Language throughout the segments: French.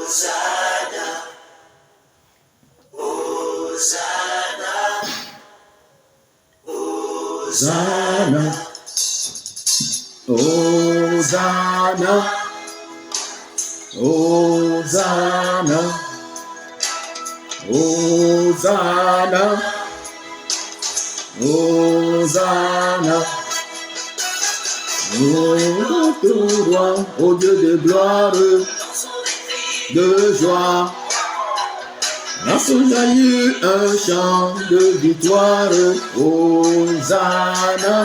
Hosanna, Hosanna, Hosanna, Hosanna, Hosanna. Oh, gloire, ô Dieu de gloire, de joie. Lorsqu'on a eu un chant de victoire, Hosanna,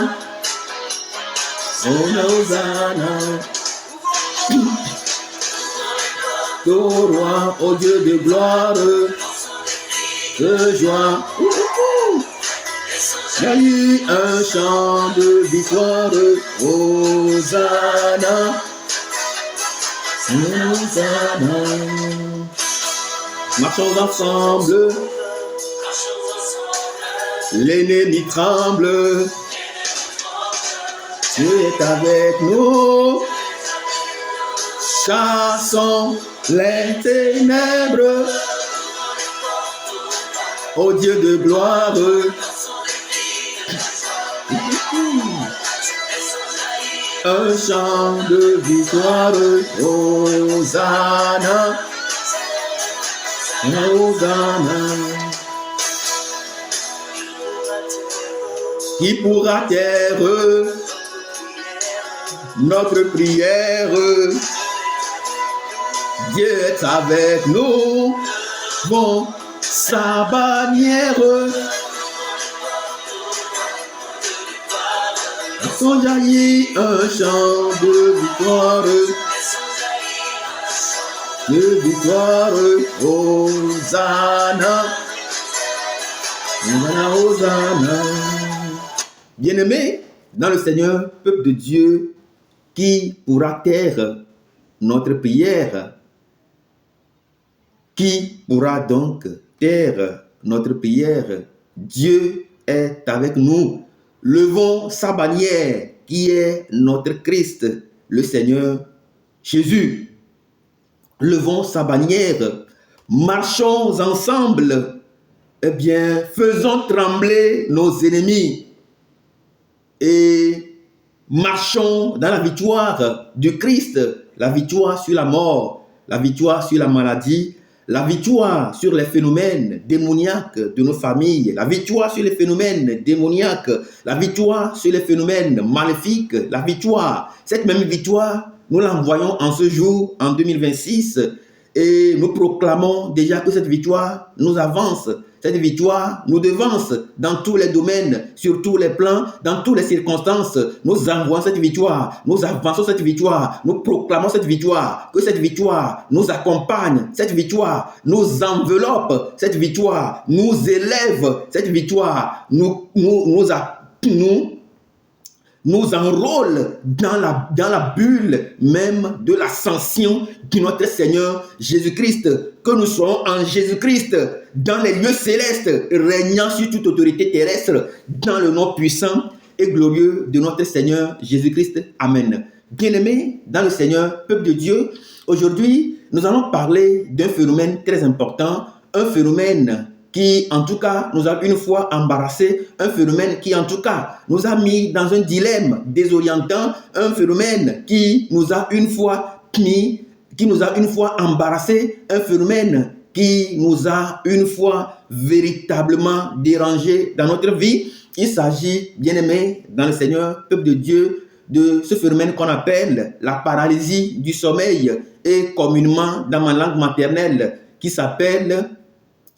Hosanna. Ô roi, ô Dieu de gloire, de joie. Il y a eu un chant de victoire, Hosanna, Hosanna. Marchons ensemble, l'ennemi tremble, tu es avec nous, chassons les ténèbres, ô Dieu de gloire. Un chant de victoire, Hosanna, Hosanna. Qui pourra taire notre prière? Dieu est avec nous, bon, sa bannière. Son jaillit un chant de victoire, Hosanna, Hosanna, Hosanna. Bien-aimés dans le Seigneur, peuple de Dieu, qui pourra taire notre prière? Qui pourra donc taire notre prière? Dieu est avec nous. Levons sa bannière qui est notre Christ, le Seigneur Jésus. Levons sa bannière, marchons ensemble, eh bien, faisons trembler nos ennemis et marchons dans la victoire du Christ, la victoire sur la mort, la victoire sur la maladie, la victoire sur les phénomènes démoniaques de nos familles, la victoire sur les phénomènes démoniaques, la victoire sur les phénomènes maléfiques, la victoire, cette même victoire, nous l'envoyons en ce jour, en 2026, et nous proclamons déjà que cette victoire nous avance, cette victoire nous devance dans tous les domaines, sur tous les plans, dans toutes les circonstances. Nous envoyons cette victoire, nous avançons cette victoire, nous proclamons cette victoire, que cette victoire nous accompagne, cette victoire nous enveloppe, cette victoire nous élève, cette victoire nous enrôle dans la bulle même de l'ascension de notre Seigneur Jésus-Christ, que nous soyons en Jésus-Christ, dans les lieux célestes, régnant sur toute autorité terrestre, dans le nom puissant et glorieux de notre Seigneur Jésus-Christ. Amen. Bien-aimés dans le Seigneur, peuple de Dieu, aujourd'hui, nous allons parler d'un phénomène très important, un phénomène qui, en tout cas, nous a une fois embarrassés, un phénomène qui, en tout cas, nous a mis dans un dilemme désorientant, un phénomène qui nous a une fois mis, qui nous a une fois embarrassés, un phénomène qui nous a une fois véritablement dérangé dans notre vie. Il s'agit, bien-aimés dans le Seigneur, peuple de Dieu, de ce phénomène qu'on appelle la paralysie du sommeil et communément dans ma langue maternelle qui s'appelle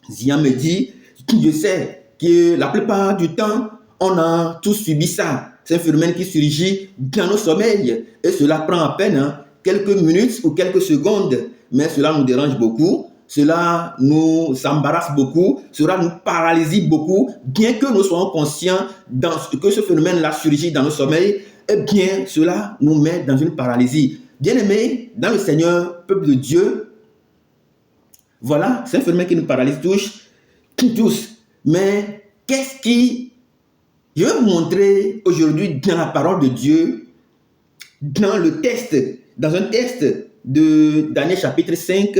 Zia me dit, je sais que la plupart du temps, on a tous subi ça. C'est un phénomène qui surgit dans nos sommeils et cela prend à peine quelques minutes ou quelques secondes, mais cela nous dérange beaucoup, cela nous embarrasse beaucoup, cela nous paralyse beaucoup, bien que nous soyons conscients que ce phénomène-là surgit dans nos sommeils, eh bien cela nous met dans une paralysie. Bien-aimés dans le Seigneur, peuple de Dieu, voilà, c'est un phénomène qui nous paralyse tous. Mais qu'est-ce qui... Je vais vous montrer aujourd'hui dans la parole de Dieu, dans un test de Daniel chapitre 5,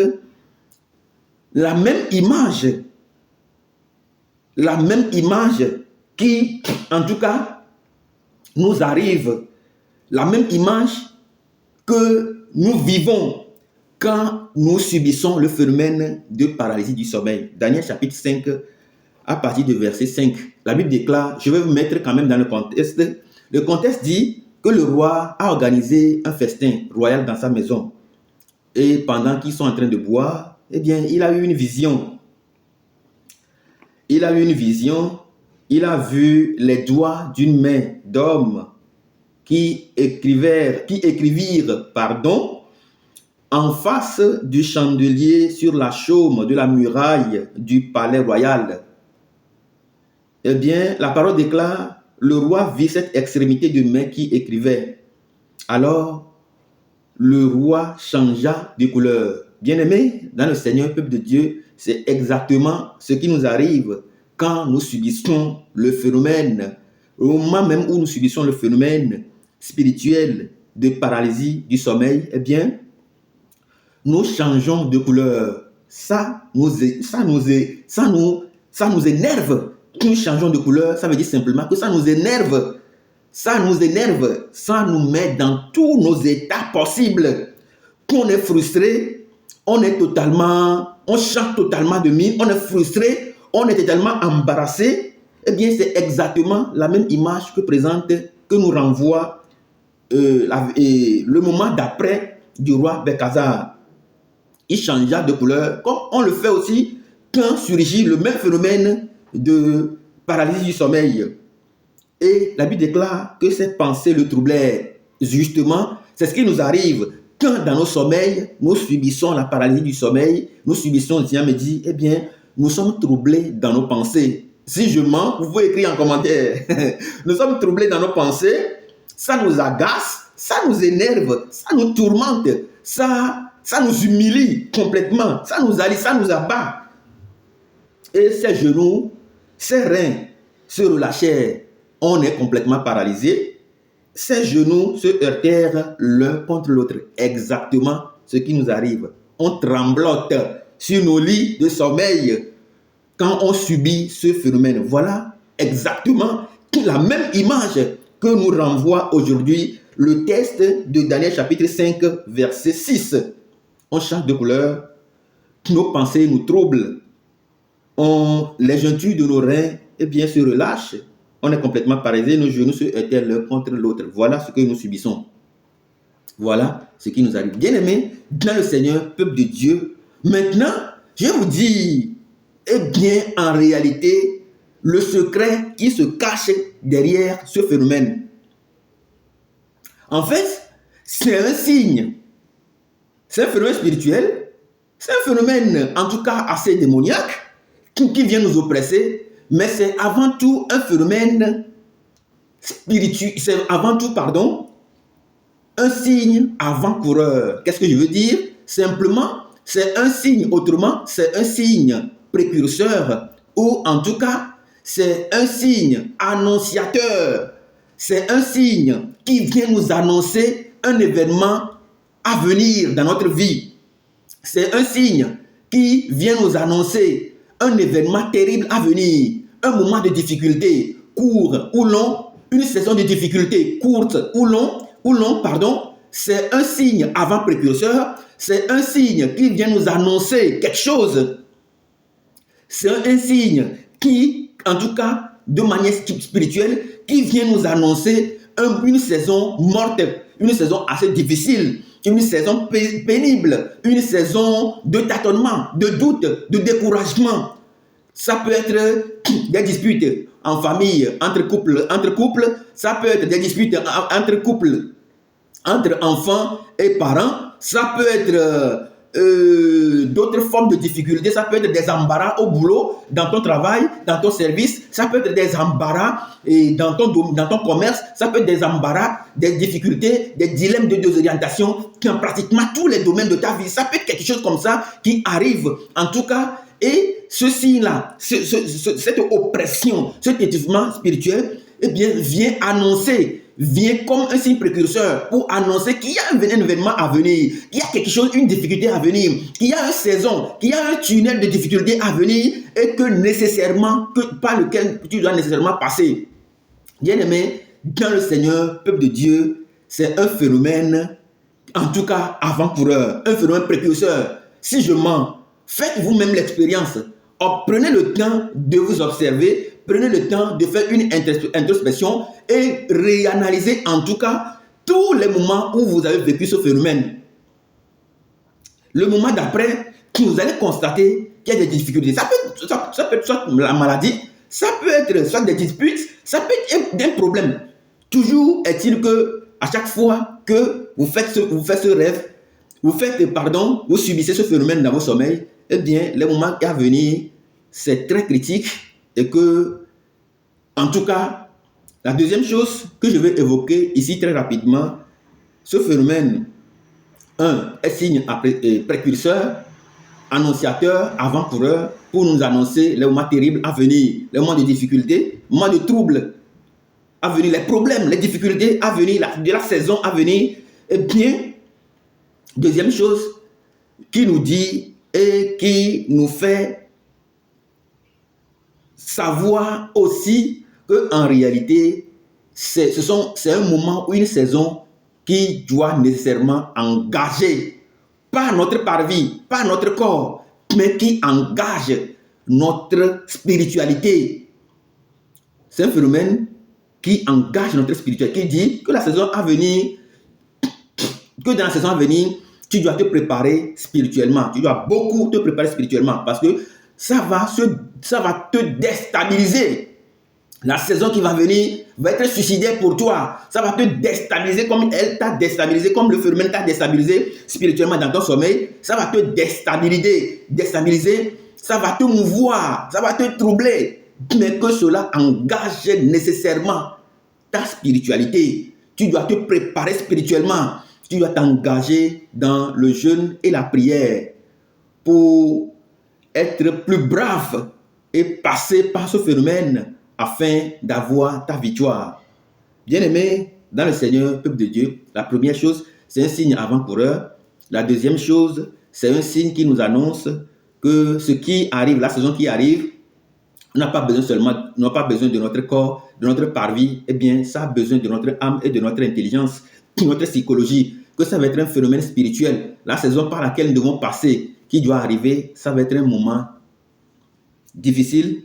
la même image qui, en tout cas, nous arrive, la même image que nous vivons quand nous subissons le phénomène de paralysie du sommeil. Daniel chapitre 5, à partir du verset 5, la Bible déclare, je vais vous mettre quand même dans le contexte. Le contexte dit que le roi a organisé un festin royal dans sa maison. Et pendant qu'ils sont en train de boire, eh bien, il a eu une vision. Il a eu une vision. Il a vu les doigts d'une main d'homme qui écrivirent, en face du chandelier sur la chaume de la muraille du palais royal. Eh bien, la parole déclare, le roi vit cette extrémité de main qui écrivait. Alors, le roi changea de couleur. Bien-aimés, dans le Seigneur, peuple de Dieu, c'est exactement ce qui nous arrive quand nous subissons le phénomène, au moment même où nous subissons le phénomène spirituel de paralysie du sommeil, eh bien, nous changeons de couleur. Ça nous énerve. Nous changeons de couleur, ça veut dire simplement que ça nous énerve. Ça nous met dans tous nos états possibles. Quand on est frustré, on change totalement de mine, on est frustré, on est totalement embarrassé. Eh bien, c'est exactement la même image que nous renvoie le moment d'après du roi Belkazar. Il changea de couleur, comme on le fait aussi quand surgit le même phénomène de paralysie du sommeil. Et la Bible déclare que cette pensée le troublait. Justement, c'est ce qui nous arrive quand dans nos sommeils, nous subissons la paralysie du sommeil, nous subissons, le Seigneur me dit, eh bien, nous sommes troublés dans nos pensées. Si je mens, vous pouvez écrire en commentaire. Nous sommes troublés dans nos pensées, ça nous agace, ça nous énerve, ça nous tourmente, ça nous humilie complètement, ça nous allie, ça nous abat. Et ses genoux, ses reins se relâchèrent. On est complètement paralysé. Ses genoux se heurtèrent l'un contre l'autre. Exactement ce qui nous arrive. On tremblote sur nos lits de sommeil quand on subit ce phénomène. Voilà exactement la même image que nous renvoie aujourd'hui le texte de Daniel chapitre 5 verset 6. On change de couleur, nos pensées nous troublent, les jointures de nos reins eh bien, se relâchent, on est complètement paralysé, nos genoux se heurtent l'un contre l'autre. Voilà ce que nous subissons. Voilà ce qui nous arrive. Bien-aimés, dans le Seigneur, peuple de Dieu, maintenant, je vous dis, eh bien, en réalité, le secret qui se cache derrière ce phénomène. En fait, c'est un signe. C'est un phénomène spirituel. C'est un phénomène, en tout cas, assez démoniaque, qui vient nous oppresser. Mais c'est avant tout un phénomène spirituel. C'est avant tout, un signe avant-coureur. Qu'est-ce que je veux dire? Simplement, c'est un signe. Autrement, c'est un signe précurseur. Ou en tout cas, c'est un signe annonciateur. C'est un signe qui vient nous annoncer un événement à venir dans notre vie. C'est un signe qui vient nous annoncer un événement terrible à venir. Un moment de difficulté, court ou long, une saison de difficulté courte ou long, c'est un signe avant-précurseur, c'est un signe qui vient nous annoncer quelque chose. C'est un signe qui, en tout cas, de manière spirituelle, qui vient nous annoncer une saison morte, une saison assez difficile, une saison pénible, une saison de tâtonnement, de doute, de découragement. Ça peut être des disputes en famille, entre couples, ça peut être des disputes entre couples, entre enfants et parents, ça peut être d'autres formes de difficultés, ça peut être des embarras au boulot, dans ton travail, dans ton service, ça peut être des embarras dans ton commerce, ça peut être des embarras, des difficultés, des dilemmes de désorientation dans pratiquement tous les domaines de ta vie. Ça peut être quelque chose comme ça qui arrive, en tout cas. Et ceci-là, cette oppression, cet étouffement spirituel, eh bien, vient annoncer vient comme un signe précurseur pour annoncer qu'il y a un événement à venir, qu'il y a quelque chose, une difficulté à venir, qu'il y a une saison, qu'il y a un tunnel de difficulté à venir et que nécessairement, par lequel tu dois nécessairement passer. Bien-aimé, dans le Seigneur, peuple de Dieu, c'est un phénomène, en tout cas avant-coureur, un phénomène précurseur. Si je mens, faites vous-même l'expérience. Prenez le temps de vous observer, prenez le temps de faire une introspection et réanalyser en tout cas tous les moments où vous avez vécu ce phénomène. Le moment d'après, vous allez constater qu'il y a des difficultés. Ça peut être soit la maladie, ça peut être soit des disputes, ça peut être des problèmes. Toujours est-il que à chaque fois que vous faites ce rêve, vous subissez ce phénomène dans vos sommeils, eh bien, les moments à venir, c'est très critique et que, en tout cas, la deuxième chose que je vais évoquer ici très rapidement, ce phénomène, est signe précurseur, annonciateur, avant-coureur, pour nous annoncer les moments terribles à venir, les moments de difficultés, les moments de troubles à venir, les problèmes, les difficultés à venir, de la saison à venir. Eh bien, deuxième chose qui nous dit et qui nous fait savoir aussi qu'en réalité, c'est un moment ou une saison qui doit nécessairement engager, pas notre parvis, pas notre corps, mais qui engage notre spiritualité. C'est un phénomène qui engage notre spiritualité, qui dit que la saison à venir, que dans la saison à venir, tu dois te préparer spirituellement. Tu dois beaucoup te préparer spirituellement parce que ça va te déstabiliser. La saison qui va venir va être suicidaire pour toi. Ça va te déstabiliser comme elle t'a déstabilisé, comme le phénomène t'a déstabilisé spirituellement dans ton sommeil. Ça va te déstabiliser. Ça va te mouvoir, ça va te troubler. Mais que cela engage nécessairement ta spiritualité. Tu dois te préparer spirituellement. Tu dois t'engager dans le jeûne et la prière pour être plus brave et passer par ce phénomène afin d'avoir ta victoire. Bien-aimé dans le Seigneur, peuple de Dieu, la première chose, c'est un signe avant-coureur. La deuxième chose, c'est un signe qui nous annonce que ce qui arrive, la saison qui arrive, n'a pas besoin de notre corps, de notre parvis, eh bien, ça a besoin de notre âme et de notre intelligence, de notre psychologie, que ça va être un phénomène spirituel. La saison par laquelle nous devons passer, qui doit arriver, ça va être un moment difficile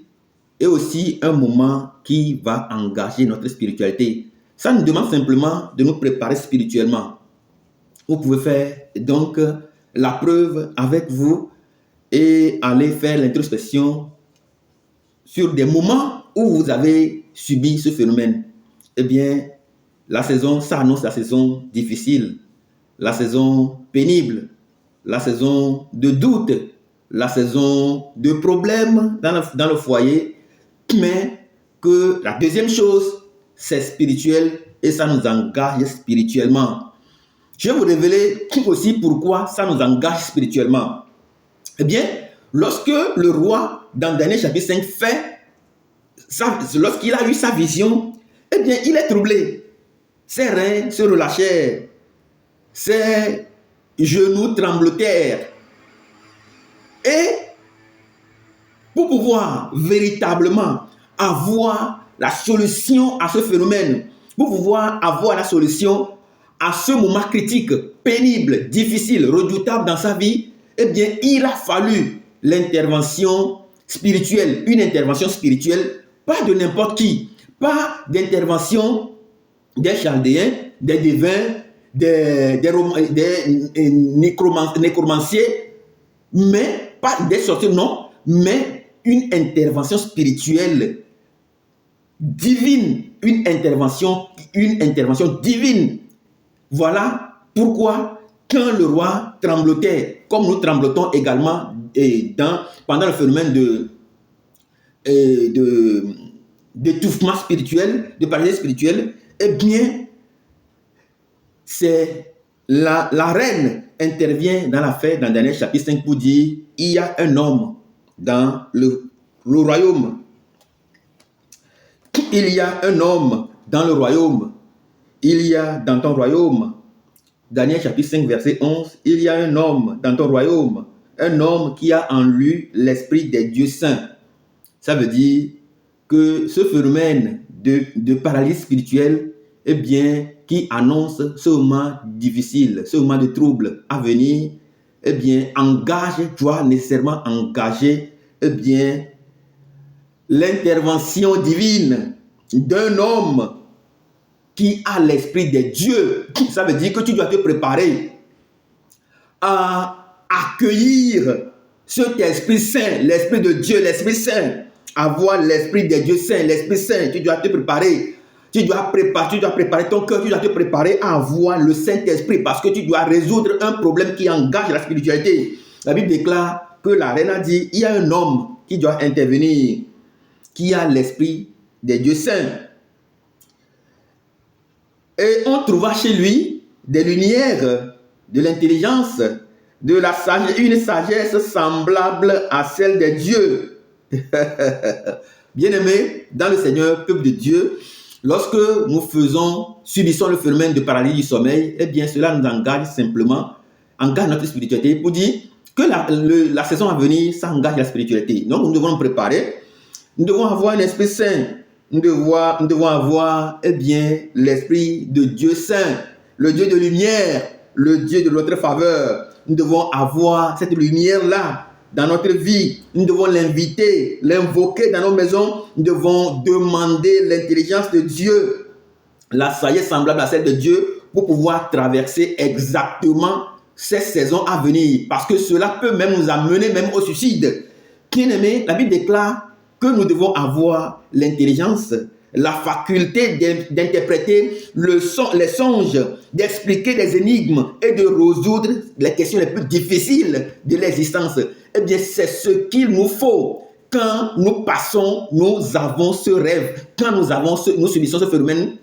et aussi un moment qui va engager notre spiritualité. Ça nous demande simplement de nous préparer spirituellement. Vous pouvez faire donc la preuve avec vous et aller faire l'introspection sur des moments où vous avez subi ce phénomène. Eh bien, la saison, ça annonce la saison difficile, la saison pénible, la saison de doute, la saison de problèmes dans le foyer, mais que la deuxième chose, c'est spirituel et ça nous engage spirituellement. Je vais vous révéler aussi pourquoi ça nous engage spirituellement. Eh bien, lorsque le roi, dans Daniel chapitre 5, lorsqu'il a eu sa vision, eh bien, il est troublé. Ses reins se relâchèrent. Ses genoux tremblèrent. Et pour pouvoir véritablement avoir la solution à ce phénomène, pour pouvoir avoir la solution à ce moment critique, pénible, difficile, redoutable dans sa vie, eh bien, il a fallu l'intervention spirituelle, une intervention spirituelle, pas de n'importe qui, pas d'intervention des Chaldéens, des devins, des nécromanciers, mais pas des sorciers, non, mais une intervention spirituelle divine, une intervention divine. Voilà pourquoi quand le roi tremblotait, comme nous tremblotons également pendant le phénomène d'étouffement spirituel, de paralysie spirituelle, eh bien, c'est la reine intervient dans l'affaire dans Daniel chapitre 5 pour dire il y a un homme dans le royaume. Il y a un homme dans le royaume il y a dans ton royaume, Daniel chapitre 5, verset 11, il y a un homme dans ton royaume, un homme qui a en lui l'esprit des dieux saints. Ça veut dire que ce phénomène de paralysie spirituelle, eh bien, qui annonce ce moment difficile, ce moment de trouble à venir, eh bien, doit nécessairement engager, eh bien, l'intervention divine d'un homme qui a l'esprit des dieux. Ça veut dire que tu dois te préparer à accueillir cet Esprit Saint, l'Esprit de Dieu, l'Esprit Saint, avoir l'Esprit des dieux saints, l'Esprit Saint. Tu dois te préparer. Tu dois préparer ton cœur, tu dois te préparer à avoir le Saint-Esprit parce que tu dois résoudre un problème qui engage la spiritualité. La Bible déclare que la reine a dit, il y a un homme qui doit intervenir, qui a l'Esprit des dieux saints. Et on trouva chez lui des lumières, de l'intelligence, de la sagesse, une sagesse semblable à celle des dieux. Bien-aimés, dans le Seigneur, peuple de Dieu, lorsque nous subissons le phénomène de paralysie du sommeil, eh bien cela nous engage simplement, engage notre spiritualité pour dire que la saison à venir, ça engage la spiritualité. Donc nous devons nous préparer, nous devons avoir un esprit saint, nous devons avoir eh bien l'esprit de Dieu saint, le Dieu de lumière, le Dieu de notre faveur. Nous devons avoir cette lumière-là dans notre vie. Nous devons l'inviter, l'invoquer dans nos maisons. Nous devons demander l'intelligence de Dieu, la sagesse semblable à celle de Dieu pour pouvoir traverser exactement ces saisons à venir. Parce que cela peut même nous amener même au suicide. Bien-aimés, la Bible déclare que nous devons avoir l'intelligence, la faculté d'interpréter les songes, d'expliquer les énigmes et de résoudre les questions les plus difficiles de l'existence. Eh bien, c'est ce qu'il nous faut. Quand nous avons ce rêve, quand nous subissons ce phénomène,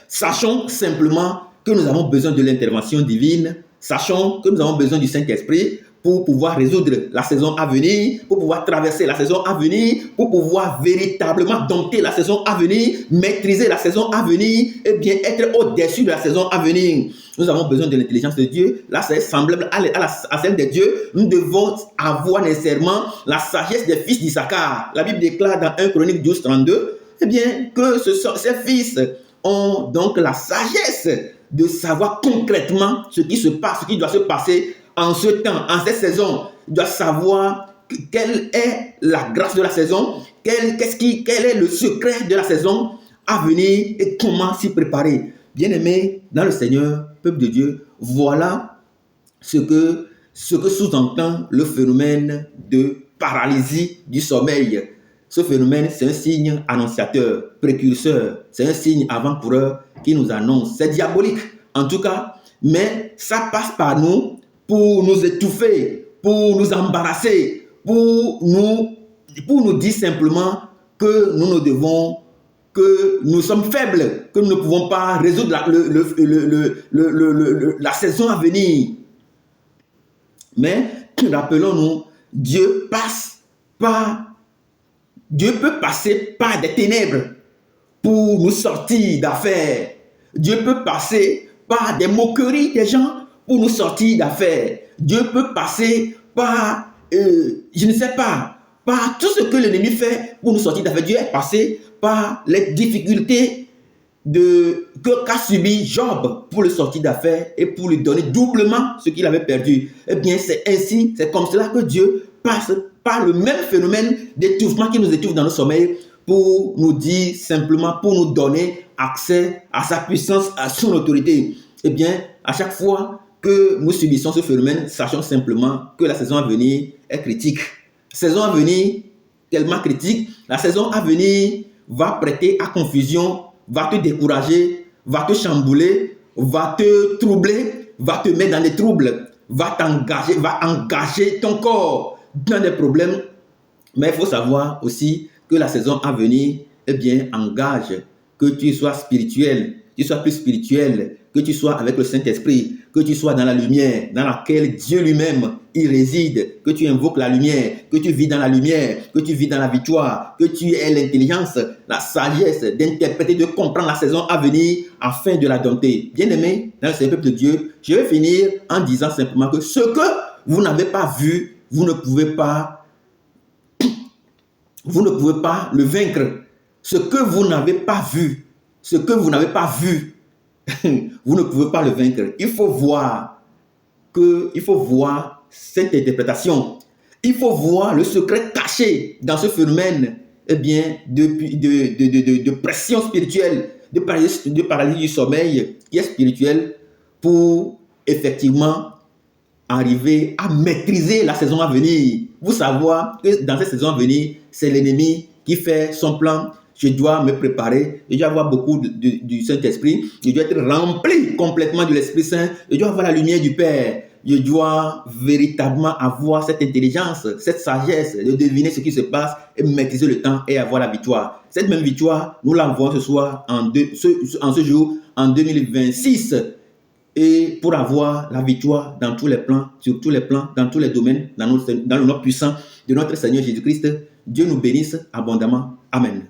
sachons simplement que nous avons besoin de l'intervention divine, sachons que nous avons besoin du Saint-Esprit pour pouvoir résoudre la saison à venir, pour pouvoir traverser la saison à venir, pour pouvoir véritablement dompter la saison à venir, maîtriser la saison à venir, et bien être au-dessus de la saison à venir. Nous avons besoin de l'intelligence de Dieu. Là, c'est semblable à celle de Dieu. Nous devons avoir nécessairement la sagesse des fils d'Issachar. La Bible déclare dans 1 Chronique 12, 32, eh bien, que ces fils ont donc la sagesse de savoir concrètement ce qui se passe, ce qui doit se passer en ce temps, en cette saison. Il doit savoir quelle est la grâce de la saison, quel est le secret de la saison à venir et comment s'y préparer. Bien-aimés dans le Seigneur, peuple de Dieu, voilà ce que sous-entend le phénomène de paralysie du sommeil. Ce phénomène, c'est un signe annonciateur, précurseur, c'est un signe avant-coureur qui nous annonce. C'est diabolique, en tout cas, mais ça passe par nous pour nous étouffer, pour nous embarrasser, pour nous dire simplement que nous sommes faibles, que nous ne pouvons pas résoudre la saison à venir. Mais rappelons-nous, Dieu peut passer par des ténèbres pour nous sortir d'affaires. Dieu peut passer par des moqueries des gens pour nous sortir d'affaires. Dieu peut passer par, par tout ce que l'ennemi fait pour nous sortir d'affaires. Dieu est passé par les difficultés qu'a subi Job pour le sortir d'affaires et pour lui donner doublement ce qu'il avait perdu. Eh bien, c'est comme cela que Dieu passe par le même phénomène d'étouffement qui nous étouffe dans le sommeil pour nous dire simplement, pour nous donner accès à sa puissance, à son autorité. Eh bien, à chaque fois que nous subissons ce phénomène, sachons simplement que la saison à venir est critique. La saison à venir, tellement critique, la saison à venir va prêter à confusion, va te décourager, va te chambouler, va te troubler, va te mettre dans des troubles, va engager ton corps dans des problèmes. Mais il faut savoir aussi que la saison à venir, eh bien, engage que tu sois spirituel, tu sois plus spirituel, que tu sois avec le Saint-Esprit. que tu sois dans la lumière, dans laquelle Dieu lui-même, il réside, que tu invoques la lumière, que tu vis dans la lumière, que tu vis dans la victoire, que tu aies l'intelligence, la sagesse d'interpréter, de comprendre la saison à venir afin de la dompter. Bien-aimé, dans le peuple de Dieu, je vais finir en disant simplement que ce que vous n'avez pas vu, vous ne pouvez pas le vaincre. Ce que vous n'avez pas vu, ce que vous n'avez pas vu, vous ne pouvez pas le vaincre. Il faut voir cette interprétation. Il faut voir le secret caché dans ce phénomène de pression spirituelle, de paralysie du sommeil qui est spirituel pour effectivement arriver à maîtriser la saison à venir. Vous savoir que dans cette saison à venir, c'est l'ennemi qui fait son plan. Je dois me préparer, je dois avoir beaucoup du Saint-Esprit, je dois être rempli complètement de l'Esprit Saint, je dois avoir la lumière du Père, je dois véritablement avoir cette intelligence, cette sagesse de deviner ce qui se passe et maîtriser le temps et avoir la victoire. Cette même victoire, nous l'avons ce soir, en ce jour, en 2026. Et pour avoir la victoire dans tous les plans, sur tous les plans, dans tous les domaines, dans le nom puissant de notre Seigneur Jésus-Christ, Dieu nous bénisse abondamment. Amen.